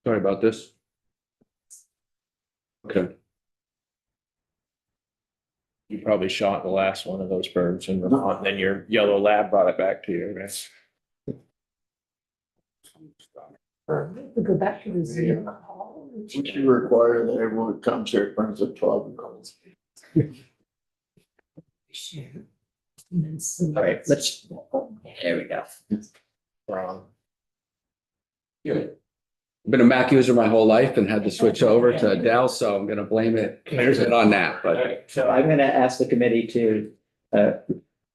Sorry about this. Okay. You probably shot the last one of those birds in Vermont, and then your yellow lab brought it back to you, right? We go back to the zoo. We should require that everyone comes here brings a 12-year-old. All right, let's, there we go. Wrong. Good. I've been a Mac user my whole life and had to switch over to Dell, so I'm gonna blame it on that, but. So I'm gonna ask the committee to,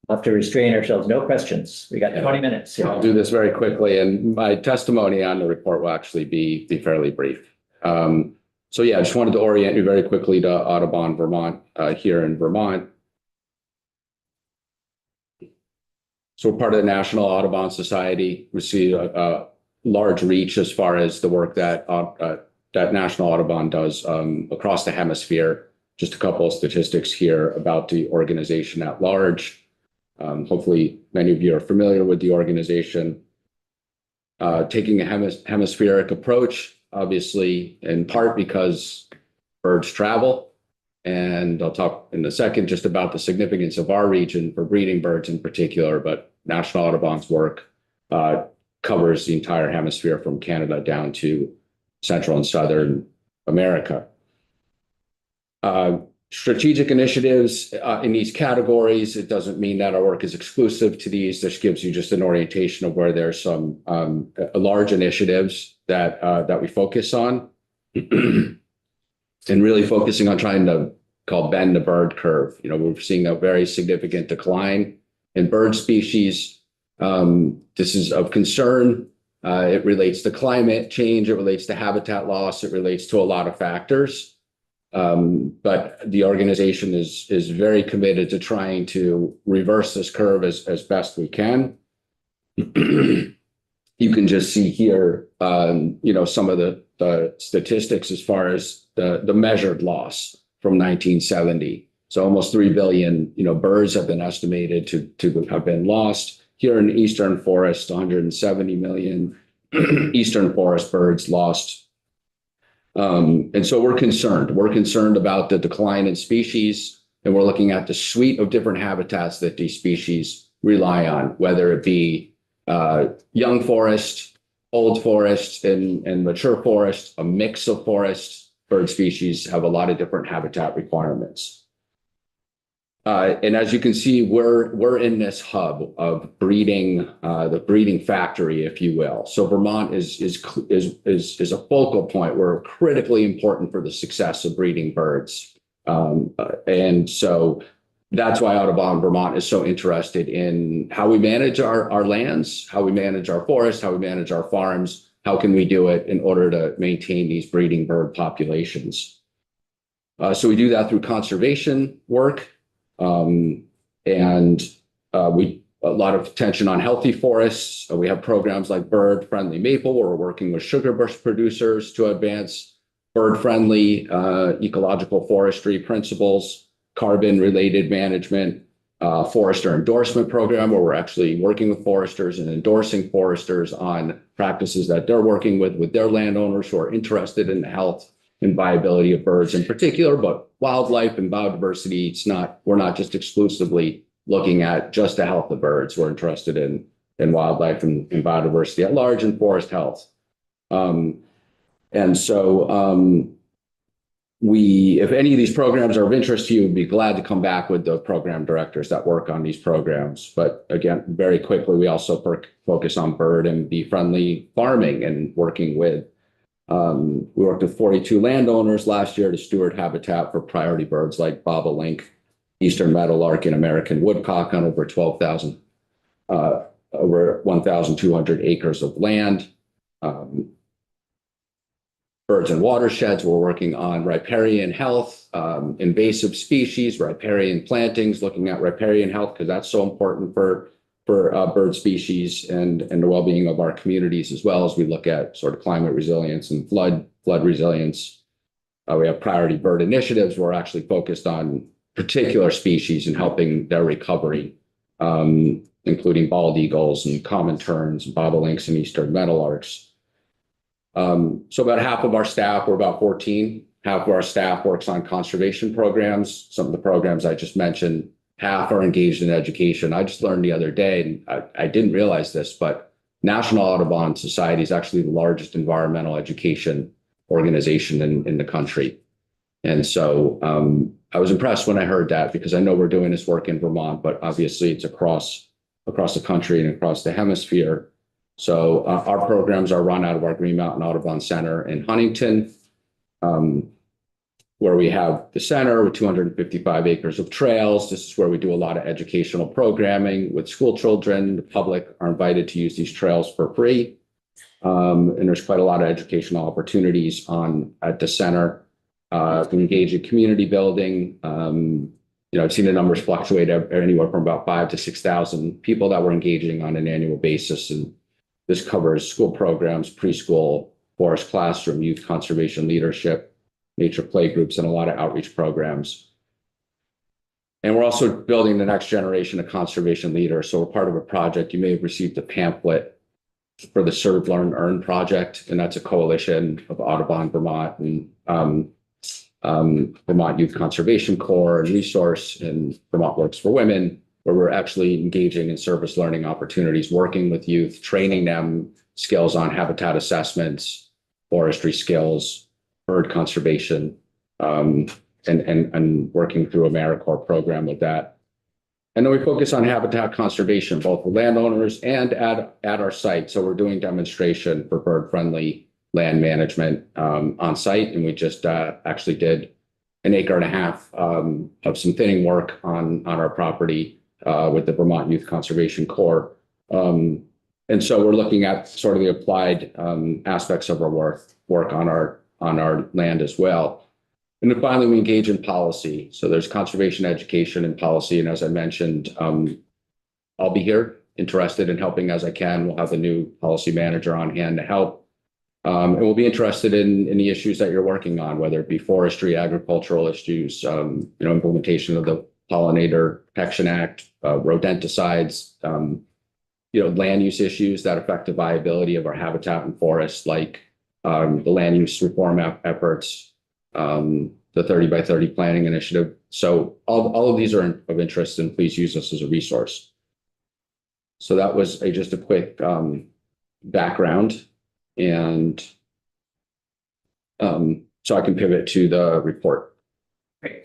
have to restrain ourselves, no questions. We got 20 minutes. I'll do this very quickly, and my testimony on the report will actually be fairly brief. So yeah, I just wanted to orient you very quickly to Audubon Vermont, here in Vermont. So we're part of the National Audubon Society. We see a large reach as far as the work that National Audubon does across the hemisphere. Just a couple of statistics here about the organization at large. Hopefully, many of you are familiar with the organization. Taking a hemispheric approach, obviously, in part because birds travel. And I'll talk in a second just about the significance of our region for breeding birds in particular, but National Audubon's work covers the entire hemisphere from Canada down to Central and Southern America. Strategic initiatives in these categories, it doesn't mean that our work is exclusive to these. This gives you just an orientation of where there's some large initiatives that we focus on. And really focusing on trying to bend the bird curve. You know, we're seeing a very significant decline in bird species. This is of concern. It relates to climate change. It relates to habitat loss. It relates to a lot of factors. But the organization is very committed to trying to reverse this curve as best we can. You can just see here, you know, some of the statistics as far as the measured loss from 1970. So almost 3 billion, you know, birds have been estimated to have been lost. Here in the Eastern Forest, 170 million Eastern Forest birds lost. And so we're concerned. We're concerned about the decline in species, and we're looking at the suite of different habitats that these species rely on, whether it be young forest, old forest, and mature forest, a mix of forests. Bird species have a lot of different habitat requirements. And as you can see, we're in this hub of breeding, the breeding factory, if you will. So Vermont is a focal point. We're critically important for the success of breeding birds. And so that's why Audubon Vermont is so interested in how we manage our lands, how we manage our forests, how we manage our farms. How can we do it in order to maintain these breeding bird populations? So we do that through conservation work. And we a lot of attention on healthy forests. We have programs like Bird Friendly Maple, where we're working with sugar bush producers to advance bird-friendly ecological forestry principles, carbon-related management, forester endorsement program, where we're actually working with foresters and endorsing foresters on practices that they're working with their landowners who are interested in the health and viability of birds in particular, but wildlife and biodiversity. We're not just exclusively looking at just the health of birds. We're interested in wildlife and biodiversity at large and forest health. And so if any of these programs are of interest to you, we'd be glad to come back with the program directors that work on these programs. But again, very quickly, we also focus on bird and bee friendly farming and working with, we worked with 42 landowners last year to steward habitat for priority birds like bobolink, eastern meadowlark, and American woodcock on over 1,200 acres of land. Birds and watersheds, we're working on riparian health, invasive species, riparian plantings, looking at riparian health, because that's so important for bird species and the well-being of our communities, as well as we look at sort of climate resilience and flood resilience. We have priority bird initiatives. We're actually focused on particular species and helping their recovery, including bald eagles and common terns, bobolinks, and eastern meadowlarks. So about half of our staff, we're about 14, half of our staff works on conservation programs. Some of the programs I just mentioned, half are engaged in education. I just learned the other day, and I didn't realize this, but National Audubon Society is actually the largest environmental education organization in the country. And so I was impressed when I heard that, because I know we're doing this work in Vermont, but obviously it's across the country and across the hemisphere. So our programs are run out of our Green Mountain Audubon Center in Huntington, where we have the center with 255 acres of trails. This is where we do a lot of educational programming with school children. The public are invited to use these trails for free. And there's quite a lot of educational opportunities at the center. We engage in community building. I've seen the numbers fluctuate anywhere from about 5,000 to 6,000 people that we're engaging on an annual basis. And this covers school programs, preschool, forest classroom, youth conservation leadership, nature play groups, and a lot of outreach programs. And we're also building the next generation of conservation leaders. So we're part of a project. You may have received a pamphlet for the Serve, Learn, Earn project, and that's a coalition of Audubon, Vermont, and Vermont Youth Conservation Corps and Resource, and Vermont Works for Women, where we're actually engaging in service learning opportunities, working with youth, training them skills on habitat assessments, forestry skills, bird conservation, and working through AmeriCorps program with that. And then we focus on habitat conservation, both with landowners and at our site. So we're doing demonstration for bird-friendly land management on site. And we just actually did an acre and a half of some thinning work on our property with the Vermont Youth Conservation Corps. And so we're looking at sort of the applied aspects of our work on our land as well. And then finally, we engage in policy. So there's conservation education and policy. And as I mentioned, I'll be here interested in helping as I can. We'll have a new policy manager on hand to help. And we'll be interested in the issues that you're working on, whether it be forestry, agricultural issues, implementation of the Pollinator Protection Act, rodenticides, land use issues that affect the viability of our habitat and forests, like the land use reform efforts, the 30 by 30 planning initiative. So all of these are of interest, and please use us as a resource. So that was just a quick background. And so I can pivot to the report. Great.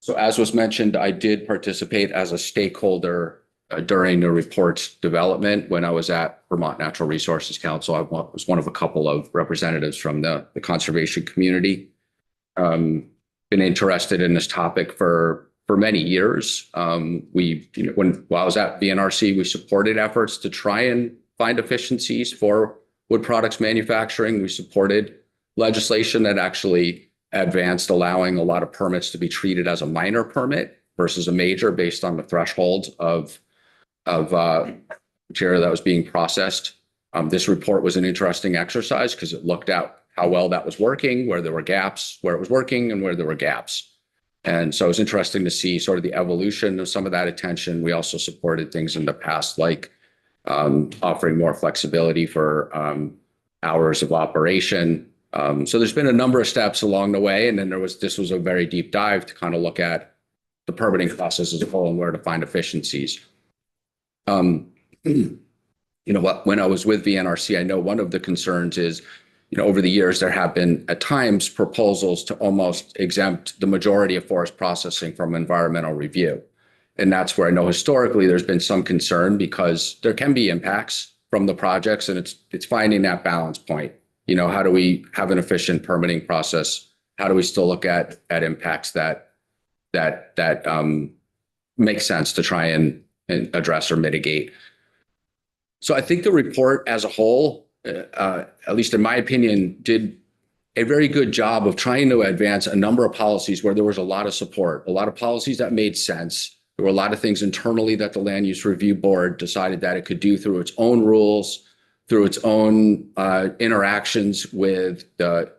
So as was mentioned, I did participate as a stakeholder during the report's development when I was at Vermont Natural Resources Council. I was one of a couple of representatives from the conservation community. Been interested in this topic for many years. While I was at VNRC, we supported efforts to try and find efficiencies for wood products manufacturing. We supported legislation that actually advanced allowing a lot of permits to be treated as a minor permit versus a major based on the threshold of material that was being processed. This report was an interesting exercise because it looked at how well that was working, where there were gaps, where it was working, and where there were gaps. And so it was interesting to see sort of the evolution of some of that attention. We also supported things in the past, like offering more flexibility for hours of operation. So there's been a number of steps along the way. And then this was a very deep dive to kind of look at the permitting process as a whole and where to find efficiencies. When I was with VNRC, I know one of the concerns is, over the years, there have been at times proposals to almost exempt the majority of forest processing from environmental review. And that's where I know historically there's been some concern, because there can be impacts from the projects, and it's finding that balance point. How do we have an efficient permitting process? How do we still look at impacts that make sense to try and address or mitigate? So I think the report as a whole, at least in my opinion, did a very good job of trying to advance a number of policies where there was a lot of support, a lot of policies that made sense. There were a lot of things internally that the Land Use Review Board decided that it could do through its own rules, through its own interactions with the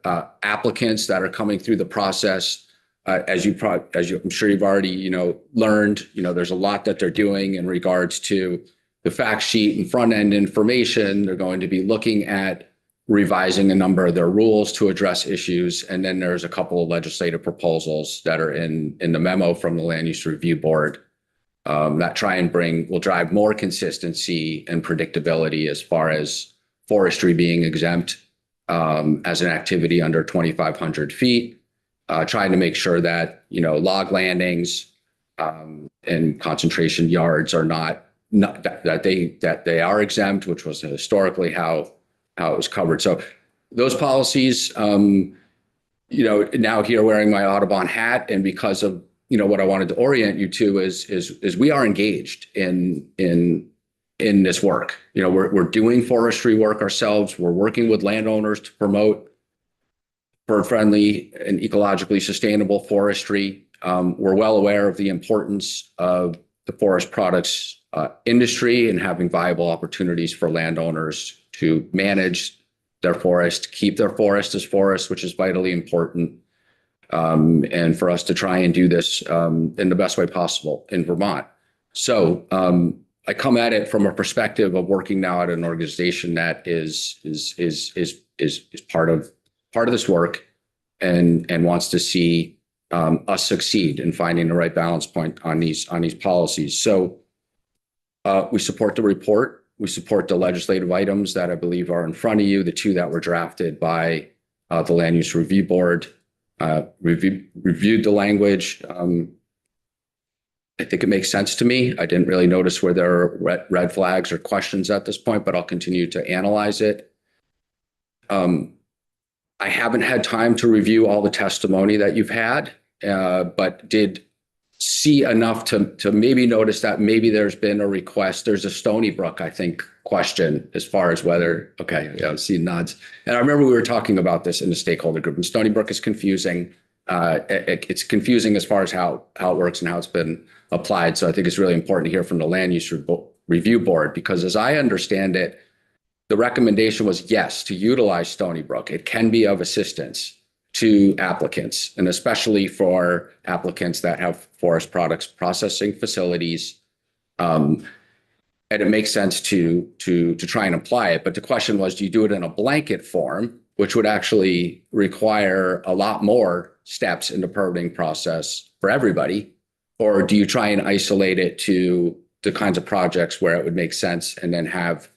applicants that are coming through the process. I'm sure you've already learned, there's a lot that they're doing in regards to the fact sheet and front end information. They're going to be looking at revising a number of their rules to address issues. And then there's a couple of legislative proposals that are in the memo from the Land Use Review Board that will drive more consistency and predictability as far as forestry being exempt as an activity under 2,500 feet, trying to make sure that, log landings and concentration yards are not that they are exempt, which was historically how it was covered. So those policies, now here wearing my Audubon hat, and because of what I wanted to orient you to is we are engaged in this work. We're doing forestry work ourselves. We're working with landowners to promote bird-friendly and ecologically sustainable forestry. We're well aware of the importance of the forest products industry and having viable opportunities for landowners to manage their forest, keep their forest as forest, which is vitally important. And for us to try and do this in the best way possible in Vermont. So I come at it from a perspective of working now at an organization that is part of this work and wants to see us succeed in finding the right balance point on these policies. So we support the report. We support the legislative items that I believe are in front of you, the two that were drafted by the Land Use Review Board. Reviewed the language. I think it makes sense to me. I didn't really notice where there are red flags or questions at this point, but I'll continue to analyze it. I haven't had time to review all the testimony that you've had, but did see enough to maybe notice that maybe there's been a request. There's a Stony Brook, I think, question as far as whether, okay, yeah, I see nods. And I remember we were talking about this in the stakeholder group, and Stony Brook is confusing. It's confusing as far as how it works and how it's been applied. So I think it's really important to hear from the Land Use Review Board, because as I understand it, the recommendation was yes, to utilize Stony Brook. It can be of assistance to applicants, and especially for applicants that have forest products processing facilities. And it makes sense to try and apply it. But the question was, do you do it in a blanket form, which would actually require a lot more steps in the permitting process for everybody? Or do you try and isolate it to the kinds of projects where it would make sense, and then have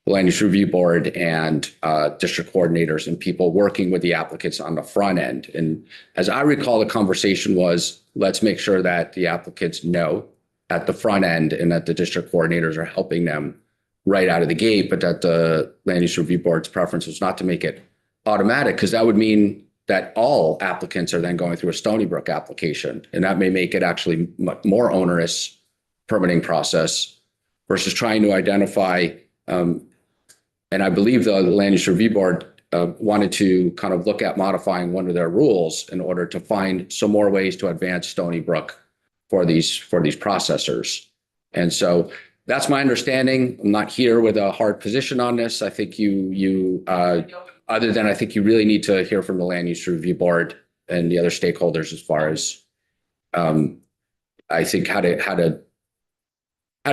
the Land Use Review Board and district coordinators and people working with the applicants on the front end? And as I recall, the conversation was, let's make sure that the applicants know at the front end and that the district coordinators are helping them right out of the gate, but that the Land Use Review Board's preference was not to make it automatic, because that would mean that all applicants are then going through a Stony Brook application, and that may make it actually much more onerous permitting process versus trying to identify. And I believe the Land Use Review Board wanted to kind of look at modifying one of their rules in order to find some more ways to advance Stony Brook for these processors. And so that's my understanding. I'm not here with a hard position on this. I think other than I think you really need to hear from the Land Use Review Board and the other stakeholders as far as I think how to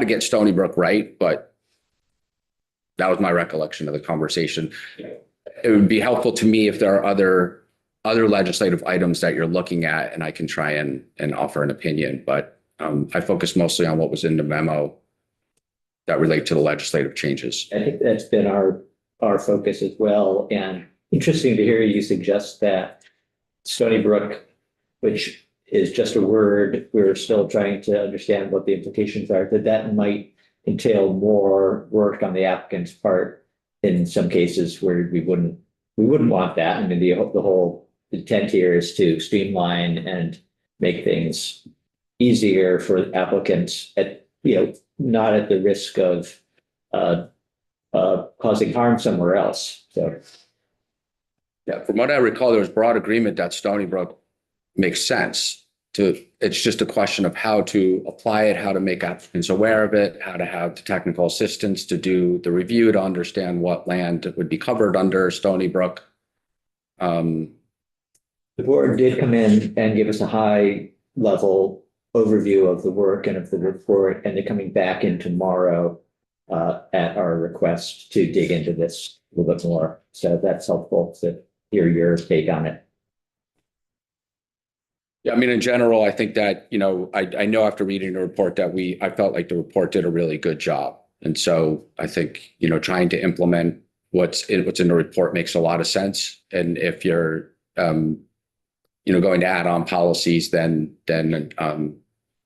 get Stony Brook right, but that was my recollection of the conversation. It would be helpful to me if there are other legislative items that you're looking at, and I can try and offer an opinion. But I focus mostly on what was in the memo that relate to the legislative changes. I think that's been our focus as well. And interesting to hear you suggest that Stony Brook, which is just a word, we're still trying to understand what the implications are, that might entail more work on the applicant's part in some cases where we wouldn't want that. I mean, the whole intent here is to streamline and make things easier for applicants at, not at the risk of causing harm somewhere else. So yeah, from what I recall, there was broad agreement that Stony Brook makes sense. It's just a question of how to apply it, how to make applicants aware of it, how to have the technical assistance to do the review to understand what land would be covered under Stony Brook. The board did come in and give us a high level overview of the work and of the report, and they're coming back in tomorrow at our request to dig into this a little bit more. So that's helpful to hear your take on it. Yeah, I mean, in general, I think that, I know after reading the report that I felt like the report did a really good job. And so I think, trying to implement what's in the report makes a lot of sense. And if you're, going to add on policies, then,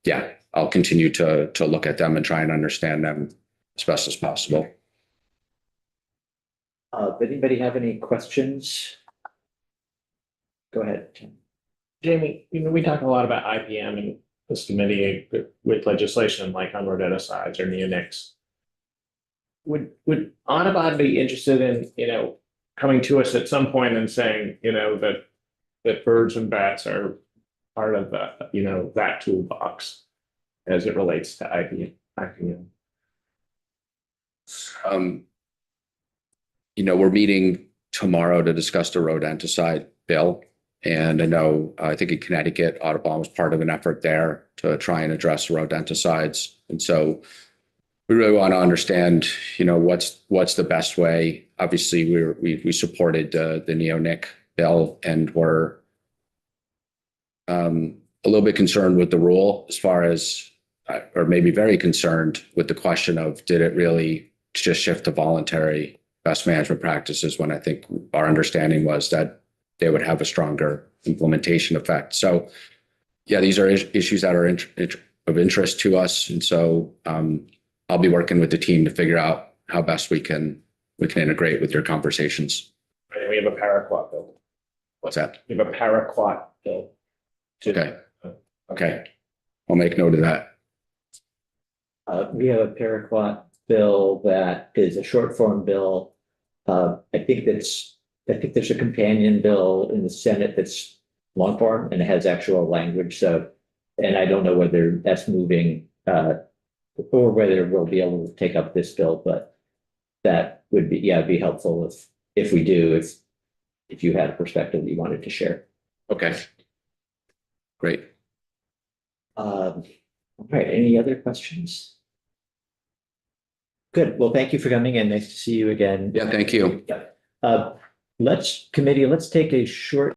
yeah, I'll continue to look at them and try and understand them as best as possible. Anybody have any questions? Go ahead, Tim. Jamie, we talk a lot about IPM and this committee with legislation like on rodenticides or neonics. Would Audubon be interested in, coming to us at some point and saying, that birds and bats are part of the, that toolbox as it relates to IPM? We're meeting tomorrow to discuss the rodenticide bill. And I think in Connecticut, Audubon was part of an effort there to try and address rodenticides. And so we really want to understand, what's the best way. Obviously, we supported the neonic bill, and we're a little bit concerned with the rule as far as, or maybe very concerned with the question of, did it really just shift to voluntary best management practices, when I think our understanding was that they would have a stronger implementation effect. So yeah, these are issues that are of interest to us. And so I'll be working with the team to figure out how best we can integrate with your conversations. Right, we have a paraquat bill. What's that? We have a paraquat bill. Okay. Okay. I'll make note of that. We have a paraquat bill that is a short form bill. I think there's a companion bill in the Senate that's long form and it has actual language. So, and I don't know whether that's moving, or whether we'll be able to take up this bill, but that would be, be helpful if we do, if you had a perspective that you wanted to share. Okay. Great. All right. Any other questions? Good. Well, thank you for coming in. Nice to see you again. Yeah, thank you. Let's take a short